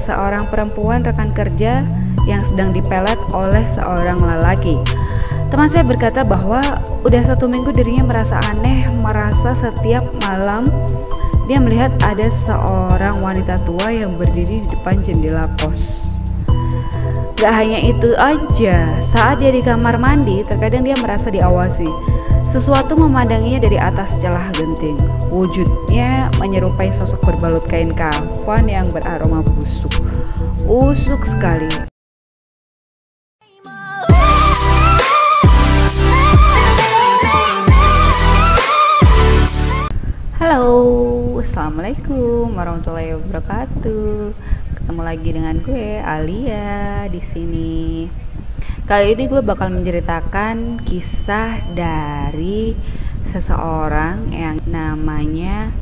seorang perempuan rekan kerja yang sedang dipelet oleh seorang lelaki. Teman saya berkata bahwa udah 1 minggu dirinya merasa aneh, merasa setiap malam dia melihat ada seorang wanita tua yang berdiri di depan jendela kos. Gak hanya itu aja, saat dia di kamar mandi, terkadang dia merasa diawasi. Sesuatu memandanginya dari atas celah genting. Wujudnya menyerupai sosok berbalut kain kafan yang beraroma busuk. Usuk sekali. Halo, assalamualaikum warahmatullahi wabarakatuh. Ketemu lagi dengan gue Alia di sini. Kali ini gue bakal menceritakan kisah dari seseorang yang namanya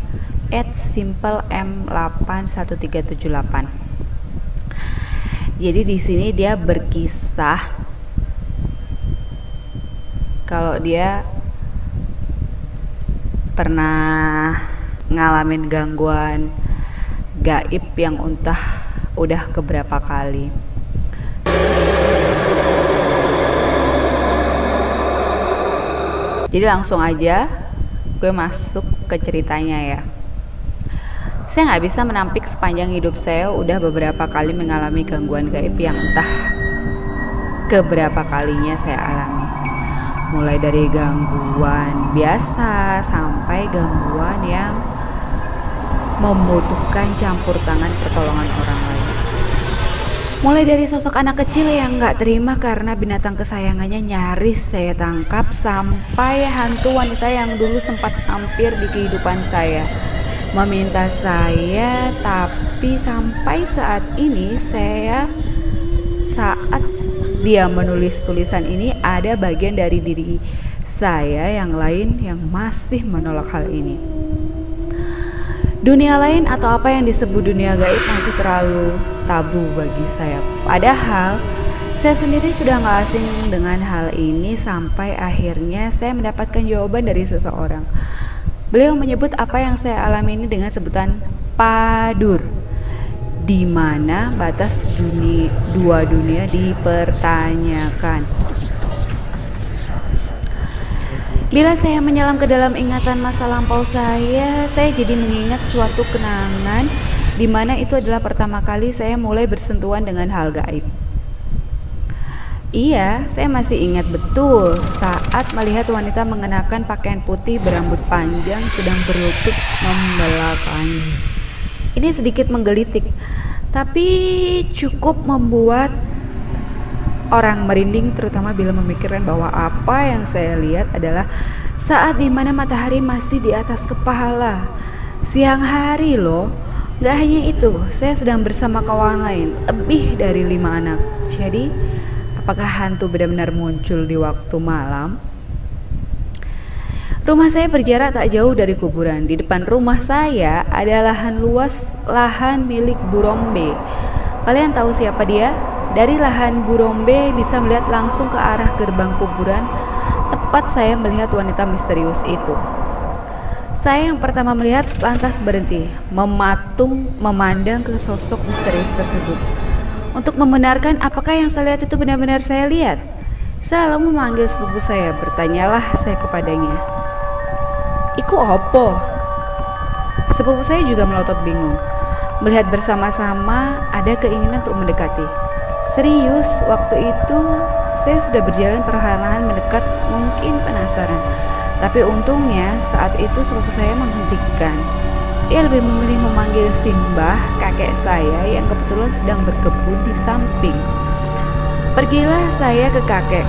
@simplem81378. Jadi di sini dia berkisah kalau dia pernah ngalamin gangguan gaib yang udah keberapa kali. Jadi langsung aja gue masuk ke ceritanya ya. Saya nggak bisa menampik sepanjang hidup saya udah beberapa kali mengalami gangguan gaib yang entah keberapa kalinya saya alami. Mulai dari gangguan biasa sampai gangguan yang membutuhkan campur tangan pertolongan orang lain. Mulai dari sosok anak kecil yang gak terima karena binatang kesayangannya nyaris saya tangkap, sampai hantu wanita yang dulu sempat hampir di kehidupan saya meminta saya, tapi sampai saat ini saat dia menulis tulisan ini ada bagian dari diri saya yang lain yang masih menolak hal ini. Dunia lain atau apa yang disebut dunia gaib masih terlalu tabu bagi saya. Padahal saya sendiri sudah gak asing dengan hal ini sampai akhirnya saya mendapatkan jawaban dari seseorang. Beliau menyebut apa yang saya alami ini dengan sebutan padur, di mana batas dua dunia dipertanyakan. Bila saya menyelam ke dalam ingatan masa lampau saya jadi mengingat suatu kenangan di mana itu adalah pertama kali saya mulai bersentuhan dengan hal gaib. Iya, saya masih ingat betul saat melihat wanita mengenakan pakaian putih berambut panjang sedang berlutut membelakangi. Ini sedikit menggelitik, tapi cukup membuat orang merinding, terutama bila memikirkan bahwa apa yang saya lihat adalah saat dimana matahari masih di atas kepala. Siang hari loh. Gak hanya itu, saya sedang bersama kawan lain, lebih dari 5 anak. Jadi, apakah hantu benar-benar muncul di waktu malam? Rumah saya berjarak tak jauh dari kuburan. Di depan rumah saya ada lahan luas, lahan milik Burombe. Kalian tahu siapa dia? Dari lahan Burombe bisa melihat langsung ke arah gerbang kuburan. Tepat saya melihat wanita misterius itu. Saya yang pertama melihat lantas berhenti, memandang ke sosok misterius tersebut. Untuk membenarkan apakah yang saya lihat itu benar-benar saya lihat, saya lalu memanggil sepupu saya. Bertanyalah saya kepadanya, "Iku opo?" Sepupu saya juga melotot bingung. Melihat bersama-sama ada keinginan untuk mendekati. Serius, waktu itu saya sudah berjalan perlahan-lahan mendekat, mungkin penasaran. Tapi untungnya saat itu sepupu saya menghentikan. Ia lebih memilih memanggil Simbah, kakek saya yang kebetulan sedang berkebun di samping. Pergilah saya ke kakek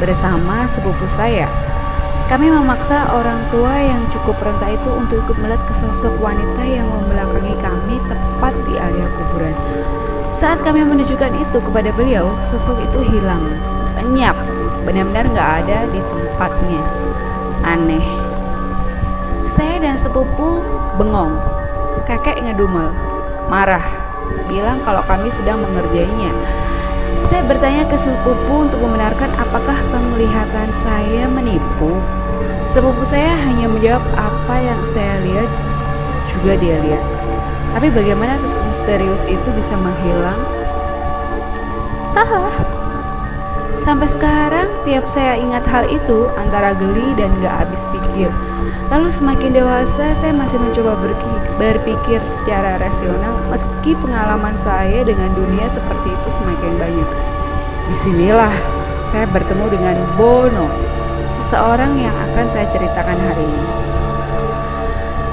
bersama sepupu saya. Kami memaksa orang tua yang cukup renta itu untuk ikut melihat ke sosok wanita yang membelakangi kami tepat di area kuburan. Saat kami menunjukkan itu kepada beliau, sosok itu hilang, lenyap, benar-benar gak ada di tempatnya. Aneh. Saya dan sepupu bengong. Kakek ngedumel, marah, bilang kalau kami sedang mengerjainya. Saya bertanya ke sepupu untuk membenarkan apakah penglihatan saya menipu. Sepupu saya hanya menjawab apa yang saya lihat juga dia lihat. Tapi bagaimana sosok misterius itu bisa menghilang? Entahlah. Sampai sekarang tiap saya ingat hal itu antara geli dan gak habis pikir. Lalu semakin dewasa saya masih mencoba berpikir secara rasional meski pengalaman saya dengan dunia seperti itu semakin banyak. Disinilah saya bertemu dengan Bono, seseorang yang akan saya ceritakan hari ini.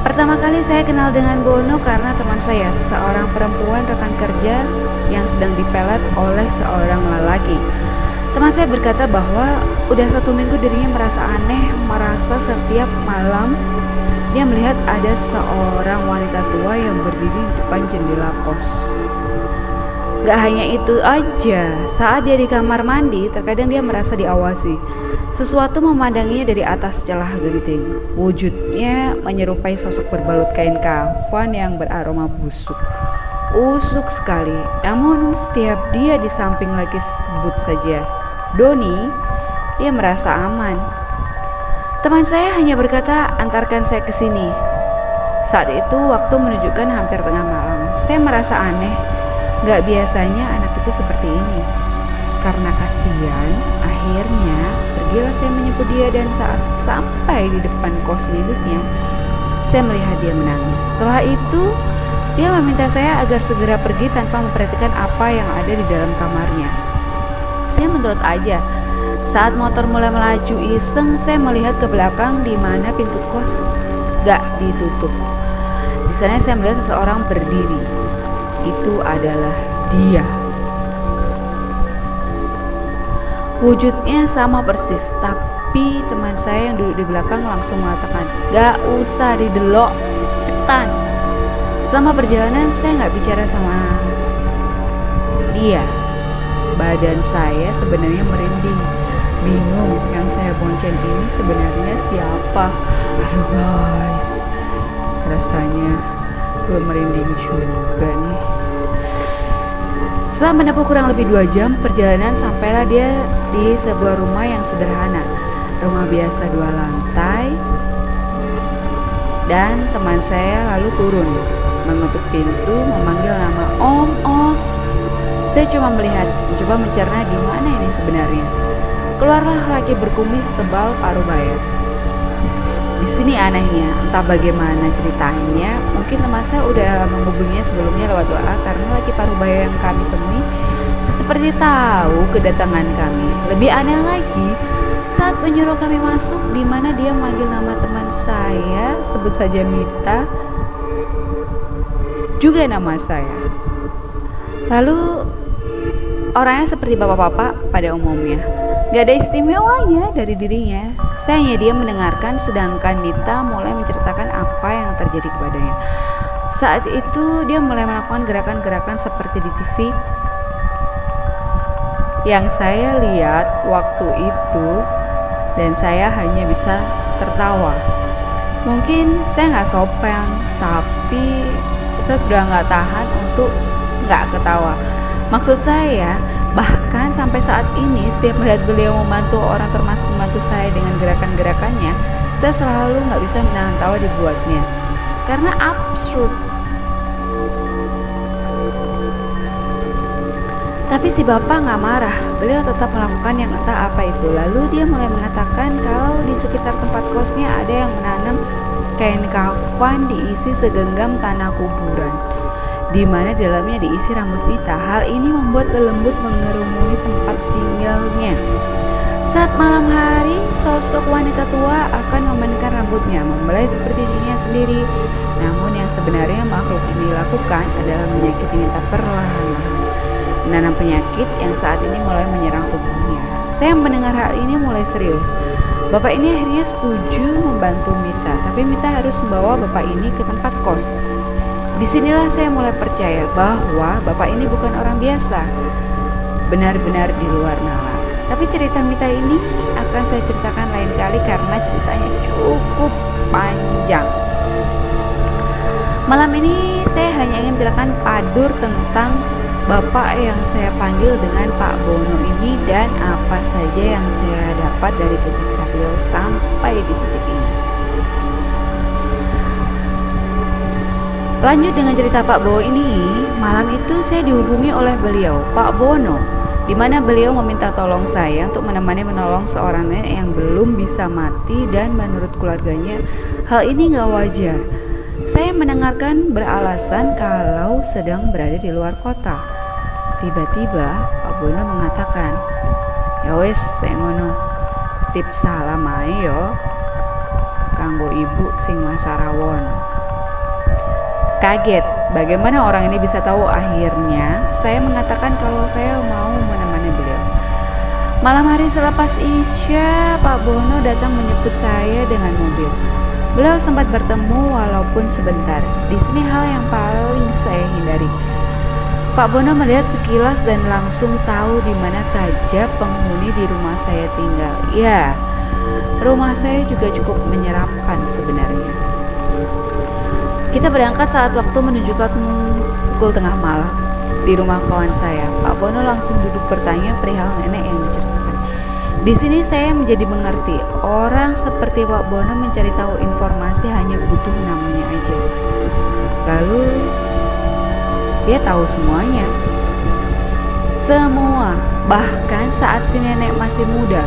Pertama kali saya kenal dengan Bono karena teman saya, seorang perempuan rekan kerja yang sedang dipelet oleh seorang lelaki. Teman saya berkata bahwa udah 1 minggu dirinya merasa aneh, merasa setiap malam dia melihat ada seorang wanita tua yang berdiri di depan jendela kos. Gak hanya itu aja, saat dia di kamar mandi, terkadang dia merasa diawasi. Sesuatu memandanginya dari atas celah genting. Wujudnya menyerupai sosok berbalut kain kafan yang beraroma busuk. Usuk sekali, namun setiap dia di samping lagi sebut saja Doni, dia merasa aman. Teman saya hanya berkata, antarkan saya ke sini. Saat itu waktu menunjukkan hampir tengah malam. Saya merasa aneh, gak biasanya anak itu seperti ini. Karena kasihan, akhirnya pergilah saya menjemput dia dan saat sampai di depan kos miliknya, saya melihat dia menangis. Setelah itu, dia meminta saya agar segera pergi tanpa memperhatikan apa yang ada di dalam kamarnya. Saya menurut aja. Saat motor mulai melaju iseng, saya melihat ke belakang di mana pintu kos gak ditutup. Di sana saya melihat seseorang berdiri. Itu adalah dia. Wujudnya sama persis, tapi teman saya yang duduk di belakang langsung mengatakan, gak usah didelok, cepetan. Selama perjalanan saya gak bicara sama dia. Badan saya sebenarnya merinding, bingung yang saya bonceng ini sebenarnya siapa. Aduh guys, rasanya gue merinding juga nih. Setelah menempuh kurang lebih 2 jam perjalanan, sampailah dia di sebuah rumah yang sederhana. Rumah biasa 2 lantai. Dan teman saya lalu turun, mengetuk pintu, memanggil nama Om. Saya cuma melihat, mencoba mencerna di mana ini sebenarnya. Keluarlah laki berkumis tebal paruh baya. Di sini anehnya, entah bagaimana ceritanya, mungkin teman saya udah menghubunginya sebelumnya lewat WA karena laki paruh baya yang kami temui seperti tahu kedatangan kami. Lebih aneh lagi, saat menyuruh kami masuk, di mana dia memanggil nama teman saya, sebut saja Mita, juga nama saya. Lalu orangnya seperti bapak-bapak pada umumnya. Gak ada istimewanya dari dirinya. Saya hanya diam mendengarkan, sedangkan Mita mulai menceritakan apa yang terjadi kepadanya. Saat itu dia mulai melakukan gerakan-gerakan seperti di TV yang saya lihat waktu itu, dan saya hanya bisa tertawa. Mungkin saya gak sopan, tapi saya sudah gak tahan untuk gak ketawa. Maksud saya, bahkan sampai saat ini setiap melihat beliau membantu orang, termasuk membantu saya dengan gerakan-gerakannya, saya selalu gak bisa menahan tawa dibuatnya karena absurd. Tapi si bapak gak marah, beliau tetap melakukan yang entah apa itu. Lalu dia mulai mengatakan kalau di sekitar tempat kosnya ada yang menanam kain kafan diisi segenggam tanah kuburan, di mana dalamnya diisi rambut Mita. Hal ini membuat lelembut mengerumuni tempat tinggalnya. Saat malam hari, sosok wanita tua akan memendekkan rambutnya, membelai seperti dirinya sendiri. Namun yang sebenarnya makhluk ini lakukan adalah menyakiti Mita perlahan-lahan, menanam penyakit yang saat ini mulai menyerang tubuhnya. Saya mendengar hal ini mulai serius. Bapak ini akhirnya setuju membantu Mita, tapi Mita harus membawa bapak ini ke tempat kos. Disinilah saya mulai percaya bahwa bapak ini bukan orang biasa, benar-benar di luar nalar. Tapi cerita Mita ini akan saya ceritakan lain kali karena ceritanya cukup panjang. Malam ini saya hanya ingin menceritakan padur tentang bapak yang saya panggil dengan Pak Bono ini dan apa saja yang saya dapat dari kisah beliau sampai di titik ini. Lanjut dengan cerita Pak Bowo ini, malam itu saya dihubungi oleh beliau, Pak Bono, di mana beliau meminta tolong saya untuk menemani menolong seorang nenek yang belum bisa mati dan menurut keluarganya hal ini nggak wajar. Saya mendengarkan beralasan kalau sedang berada di luar kota. Tiba-tiba Pak Bono mengatakan, "Ya wis, teh ngono. Tip salam ae yo kanggo ibu sing masarawon." Kaget, bagaimana orang ini bisa tahu. Akhirnya saya mengatakan kalau saya mau menemani beliau. Malam hari selepas Isya, Pak Bono datang menjemput saya dengan mobil. Beliau sempat bertemu walaupun sebentar. Di sini hal yang paling saya hindari. Pak Bono melihat sekilas dan langsung tahu di mana saja penghuni di rumah saya tinggal. Ya, rumah saya juga cukup menyeramkan sebenarnya. Kita berangkat saat waktu menunjukkan pukul tengah malam. Di rumah kawan saya, Pak Bono langsung duduk bertanya perihal nenek yang diceritakan. Di sini saya menjadi mengerti, orang seperti Pak Bono mencari tahu informasi hanya butuh namanya aja. Lalu, dia tahu semuanya. Semua, bahkan saat si nenek masih muda.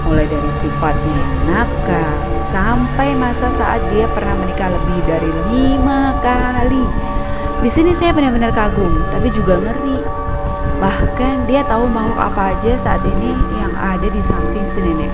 Mulai dari sifatnya yang nakal, sampai masa saat dia pernah menikah lebih dari 5 kali. Di sini saya benar-benar kagum, tapi juga ngeri. Bahkan dia tahu makhluk apa aja saat ini yang ada di samping si nenek.